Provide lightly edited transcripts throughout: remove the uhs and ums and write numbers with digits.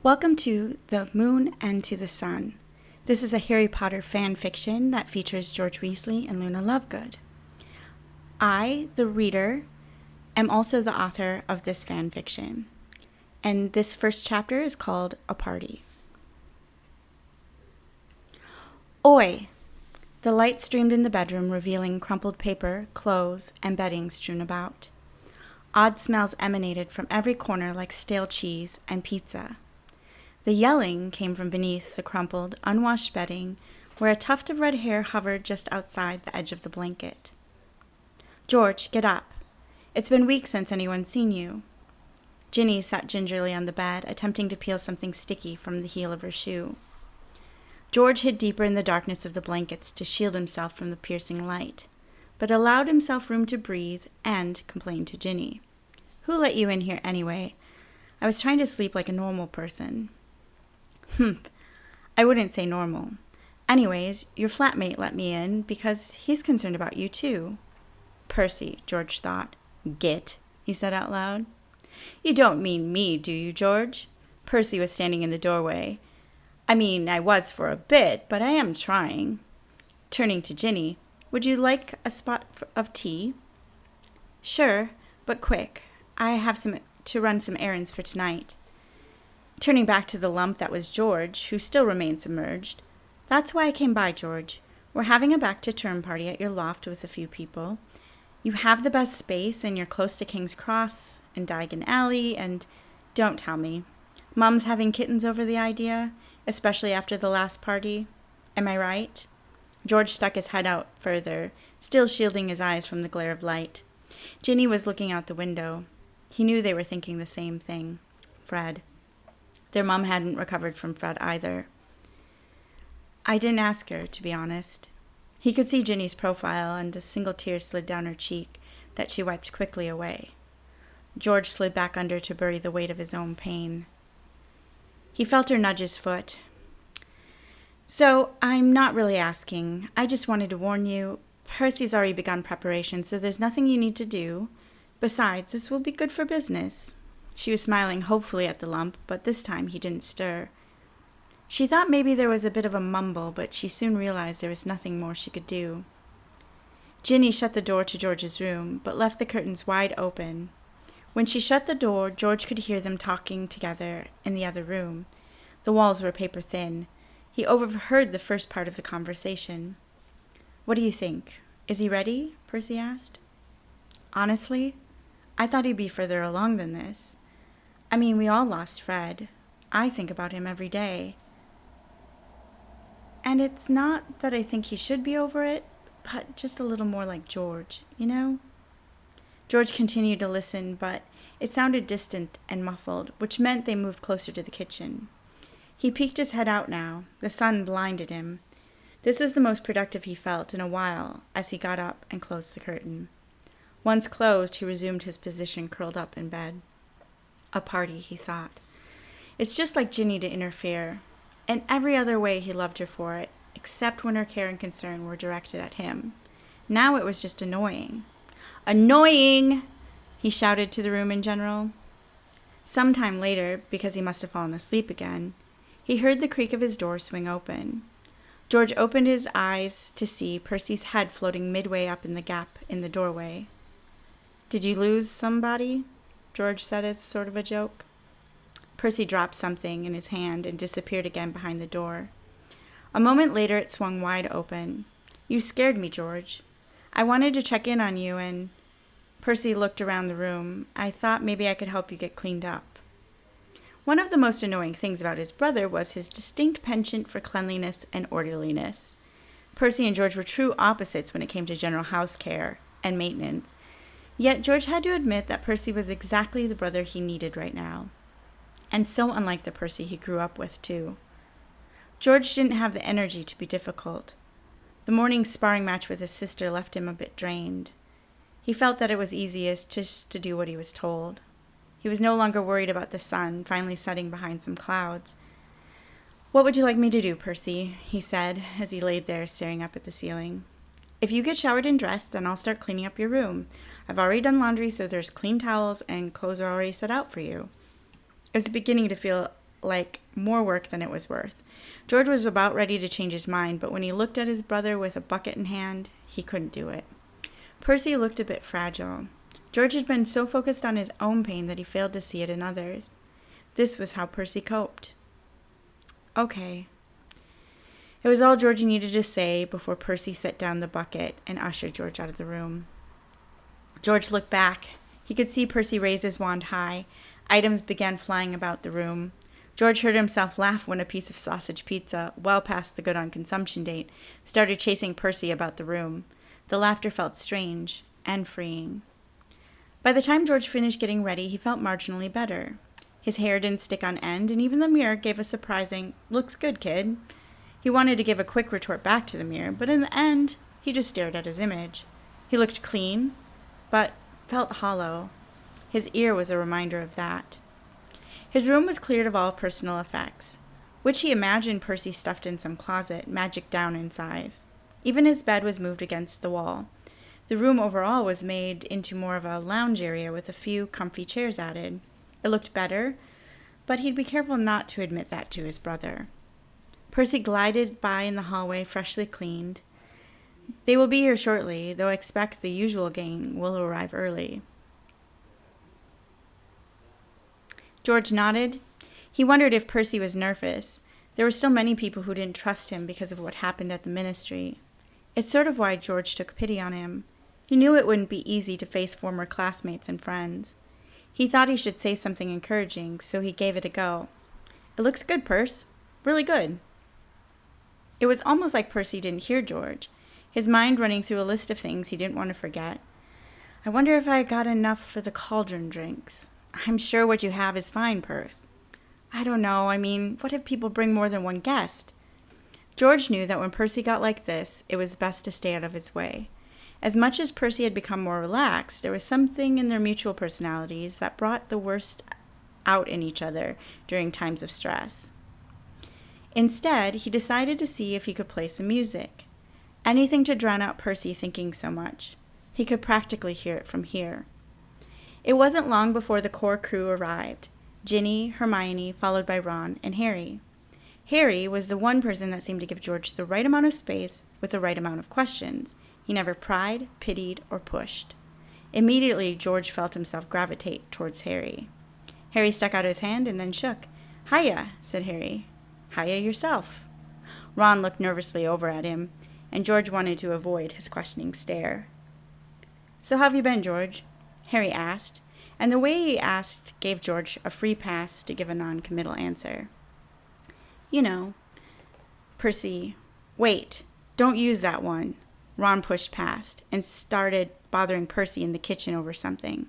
Welcome to The Moon and to the Sun. This is a Harry Potter fan fiction that features George Weasley and Luna Lovegood. I, the reader, am also the author of this fan fiction, and this first chapter is called A Party. Oi! The light streamed in the bedroom, revealing crumpled paper, clothes, and bedding strewn about. Odd smells emanated from every corner like stale cheese and pizza. The yelling came from beneath the crumpled, unwashed bedding, where a tuft of red hair hovered just outside the edge of the blanket. George, get up. It's been weeks since anyone's seen you. Ginny sat gingerly on the bed, attempting to peel something sticky from the heel of her shoe. George hid deeper in the darkness of the blankets to shield himself from the piercing light, but allowed himself room to breathe and complain to Ginny. Who let you in here anyway? I was trying to sleep like a normal person. I wouldn't say normal. Anyways, your flatmate let me in because he's concerned about you too. Percy, George thought. Git, he said out loud. You don't mean me, do you, George? Percy was standing in the doorway. I mean, I was for a bit, but I am trying. Turning to Ginny, would you like a spot of tea? Sure, but quick. I have to run some errands for tonight. Turning back to the lump that was George, who still remained submerged. That's why I came by, George. We're having a back-to-term party at your loft with a few people. You have the best space, and you're close to King's Cross and Diagon Alley, and don't tell me. Mom's having kittens over the idea, especially after the last party. Am I right? George stuck his head out further, still shielding his eyes from the glare of light. Ginny was looking out the window. He knew they were thinking the same thing. Fred. Their mom hadn't recovered from Fred either. I didn't ask her, to be honest. He could see Ginny's profile, and a single tear slid down her cheek that she wiped quickly away. George slid back under to bury the weight of his own pain. He felt her nudge his foot. So, I'm not really asking. I just wanted to warn you. Percy's already begun preparation, so there's nothing you need to do. Besides, this will be good for business. She was smiling hopefully at the lump, but this time he didn't stir. She thought maybe there was a bit of a mumble, but she soon realized there was nothing more she could do. Ginny shut the door to George's room, but left the curtains wide open. When she shut the door, George could hear them talking together in the other room. The walls were paper thin. He overheard the first part of the conversation. What do you think? Is he ready? Percy asked. Honestly, I thought he'd be further along than this. I mean, we all lost Fred. I think about him every day. And it's not that I think he should be over it, but just a little more like George, you know? George continued to listen, but it sounded distant and muffled, which meant they moved closer to the kitchen. He peeked his head out now. The sun blinded him. This was the most productive he felt in a while as he got up and closed the curtain. Once closed, he resumed his position curled up in bed. A party, he thought. It's just like Ginny to interfere. In every other way he loved her for it, except when her care and concern were directed at him. Now it was just annoying. Annoying! He shouted to the room in general. Some time later, because he must have fallen asleep again, he heard the creak of his door swing open. George opened his eyes to see Percy's head floating midway up in the gap in the doorway. Did you lose somebody? George said as sort of a joke. Percy dropped something in his hand and disappeared again behind the door. A moment later it swung wide open. You scared me, George. I wanted to check in on you and... Percy looked around the room. I thought maybe I could help you get cleaned up. One of the most annoying things about his brother was his distinct penchant for cleanliness and orderliness. Percy and George were true opposites when it came to general house care and maintenance. Yet George had to admit that Percy was exactly the brother he needed right now. And so unlike the Percy he grew up with, too. George didn't have the energy to be difficult. The morning sparring match with his sister left him a bit drained. He felt that it was easiest just to do what he was told. He was no longer worried about the sun finally setting behind some clouds. What would you like me to do, Percy? He said, as he laid there staring up at the ceiling. If you get showered and dressed, then I'll start cleaning up your room. I've already done laundry, so there's clean towels and clothes are already set out for you. I was beginning to feel like more work than it was worth. George was about ready to change his mind, but when he looked at his brother with a bucket in hand, he couldn't do it. Percy looked a bit fragile. George had been so focused on his own pain that he failed to see it in others. This was how Percy coped. Okay. It was all George needed to say before Percy set down the bucket and ushered George out of the room. George looked back. He could see Percy raise his wand high. Items began flying about the room. George heard himself laugh when a piece of sausage pizza, well past the good-on-consumption date, started chasing Percy about the room. The laughter felt strange and freeing. By the time George finished getting ready, he felt marginally better. His hair didn't stick on end, and even the mirror gave a surprising, "Looks good, kid." He wanted to give a quick retort back to the mirror, but in the end, he just stared at his image. He looked clean, but felt hollow. His ear was a reminder of that. His room was cleared of all personal effects, which he imagined Percy stuffed in some closet, magic down in size. Even his bed was moved against the wall. The room overall was made into more of a lounge area with a few comfy chairs added. It looked better, but he'd be careful not to admit that to his brother. Percy glided by in the hallway, freshly cleaned. They will be here shortly, though I expect the usual gang will arrive early. George nodded. He wondered if Percy was nervous. There were still many people who didn't trust him because of what happened at the ministry. It's sort of why George took pity on him. He knew it wouldn't be easy to face former classmates and friends. He thought he should say something encouraging, so he gave it a go. "It looks good, Perce. Really good." It was almost like Percy didn't hear George, his mind running through a list of things he didn't want to forget. "I wonder if I got enough for the cauldron drinks. I'm sure what you have is fine, Perce." "I don't know. I mean, what if people bring more than one guest?" George knew that when Percy got like this, it was best to stay out of his way. As much as Percy had become more relaxed, there was something in their mutual personalities that brought the worst out in each other during times of stress. Instead, he decided to see if he could play some music. Anything to drown out Percy thinking so much. He could practically hear it from here. It wasn't long before the core crew arrived. Ginny, Hermione, followed by Ron and Harry. Harry was the one person that seemed to give George the right amount of space with the right amount of questions. He never pried, pitied, or pushed. Immediately, George felt himself gravitate towards Harry. Harry stuck out his hand and then shook. "Hiya," said Harry. "Hiya yourself." Ron looked nervously over at him, and George wanted to avoid his questioning stare. "So how have you been, George?" Harry asked, and the way he asked gave George a free pass to give a non-committal answer. "You know." Percy, "Wait, don't use that one." Ron pushed past and started bothering Percy in the kitchen over something.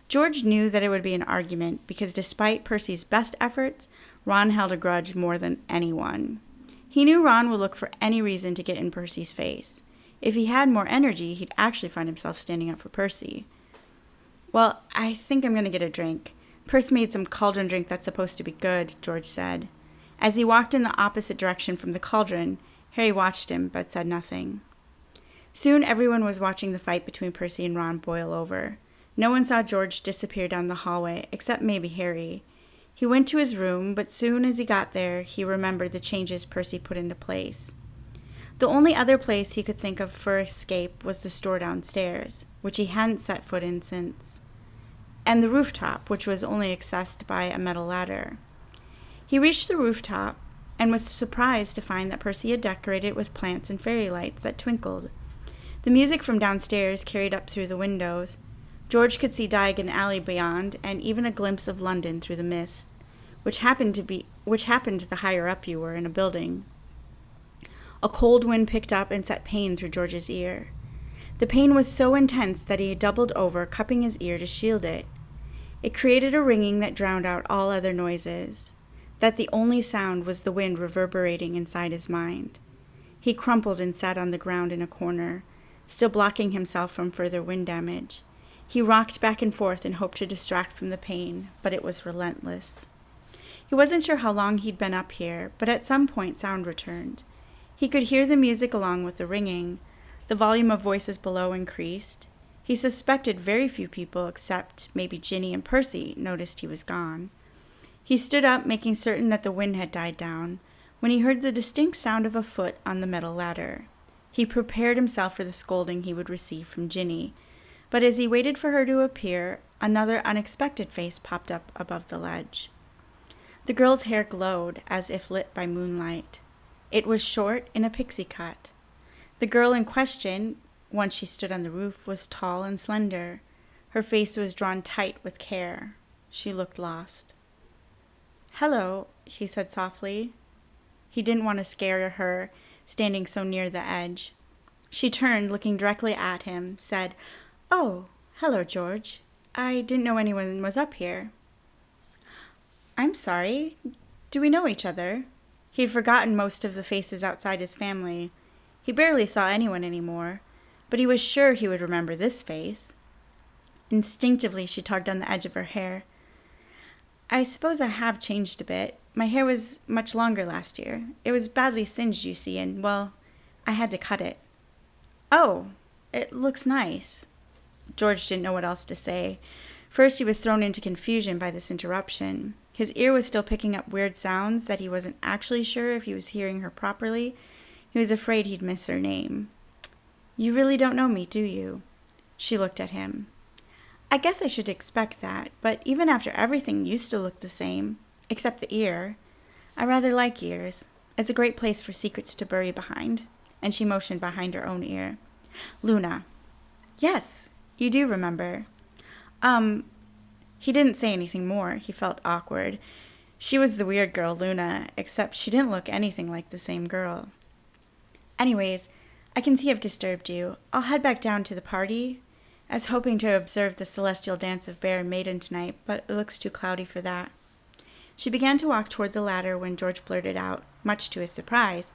George knew that it would be an argument because despite Percy's best efforts, Ron held a grudge more than anyone. He knew Ron would look for any reason to get in Percy's face. If he had more energy, he'd actually find himself standing up for Percy. "Well, I think I'm going to get a drink. Percy made some cauldron drink that's supposed to be good," George said. As he walked in the opposite direction from the cauldron, Harry watched him but said nothing. Soon everyone was watching the fight between Percy and Ron boil over. No one saw George disappear down the hallway, except maybe Harry. He went to his room, but soon as he got there, he remembered the changes Percy put into place. The only other place he could think of for escape was the store downstairs, which he hadn't set foot in since, and the rooftop, which was only accessed by a metal ladder. He reached the rooftop and was surprised to find that Percy had decorated it with plants and fairy lights that twinkled. The music from downstairs carried up through the windows. George could see Diagon Alley beyond, and even a glimpse of London through the mist, which happened the higher up you were in a building. A cold wind picked up and set pain through George's ear. The pain was so intense that he doubled over, cupping his ear to shield it. It created a ringing that drowned out all other noises, that the only sound was the wind reverberating inside his mind. He crumpled and sat on the ground in a corner, still blocking himself from further wind damage. He rocked back and forth and hoped to distract from the pain, but it was relentless. He wasn't sure how long he'd been up here, but at some point sound returned. He could hear the music along with the ringing. The volume of voices below increased. He suspected very few people, except maybe Ginny and Percy, noticed he was gone. He stood up, making certain that the wind had died down, when he heard the distinct sound of a foot on the metal ladder. He prepared himself for the scolding he would receive from Ginny, but as he waited for her to appear, another unexpected face popped up above the ledge. The girl's hair glowed as if lit by moonlight. It was short in a pixie cut. The girl in question, once she stood on the roof, was tall and slender. Her face was drawn tight with care. She looked lost. "Hello," he said softly. He didn't want to scare her, standing so near the edge. She turned, looking directly at him, said, "Oh, hello, George. I didn't know anyone was up here." "I'm sorry. Do we know each other?" He'd forgotten most of the faces outside his family. He barely saw anyone anymore, but he was sure he would remember this face. Instinctively, she tugged on the edge of her hair. "I suppose I have changed a bit. My hair was much longer last year. It was badly singed, you see, and, well, I had to cut it." "Oh, it looks nice." George didn't know what else to say. First, he was thrown into confusion by this interruption. His ear was still picking up weird sounds that he wasn't actually sure if he was hearing her properly. He was afraid he'd miss her name. "You really don't know me, do you?" She looked at him. "I guess I should expect that, but even after everything used to look the same, except the ear. I rather like ears. It's a great place for secrets to bury behind." And she motioned behind her own ear. "Luna." "Yes, you do remember." He didn't say anything more. He felt awkward. She was the weird girl, Luna, except she didn't look anything like the same girl. "Anyways, I can see I've disturbed you. I'll head back down to the party. I was hoping to observe the celestial dance of Bear and Maiden tonight, but it looks too cloudy for that." She began to walk toward the ladder when George blurted out, much to his surprise,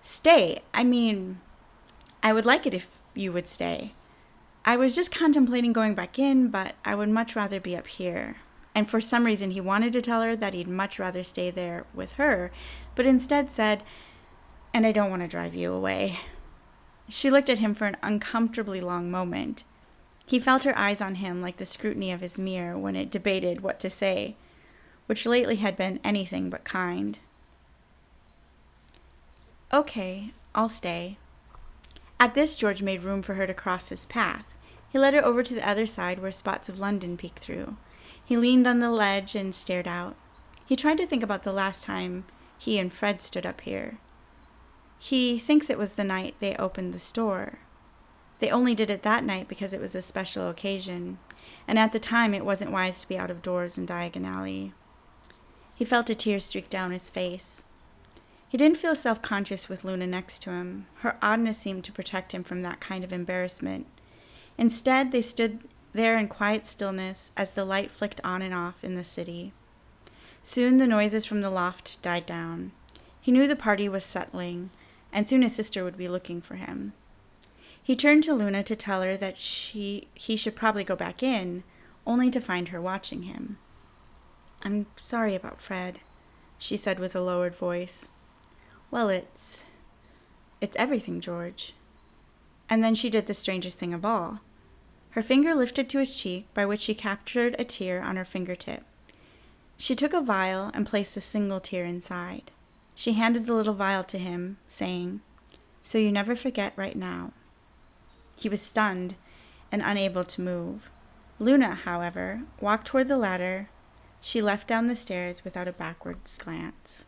"Stay. I would like it if you would stay. I was just contemplating going back in, but I would much rather be up here." And for some reason he wanted to tell her that he'd much rather stay there with her, but instead said, "And I don't want to drive you away." She looked at him for an uncomfortably long moment. He felt her eyes on him like the scrutiny of his mirror when it debated what to say, which lately had been anything but kind. "Okay, I'll stay." At this, George made room for her to cross his path. He led her over to the other side where spots of London peeked through. He leaned on the ledge and stared out. He tried to think about the last time he and Fred stood up here. He thinks it was the night they opened the store. They only did it that night because it was a special occasion, and at the time it wasn't wise to be out of doors in Diagon Alley. He felt a tear streak down his face. He didn't feel self-conscious with Luna next to him. Her oddness seemed to protect him from that kind of embarrassment. Instead, they stood there in quiet stillness as the light flicked on and off in the city. Soon the noises from the loft died down. He knew the party was settling, and soon his sister would be looking for him. He turned to Luna to tell her that he should probably go back in, only to find her watching him. "I'm sorry about Fred," she said with a lowered voice. "Well, it's everything, George." And then she did the strangest thing of all. Her finger lifted to his cheek, by which she captured a tear on her fingertip. She took a vial and placed a single tear inside. She handed the little vial to him, saying, "So you never forget right now." He was stunned and unable to move. Luna, however, walked toward the ladder. She left down the stairs without a backwards glance.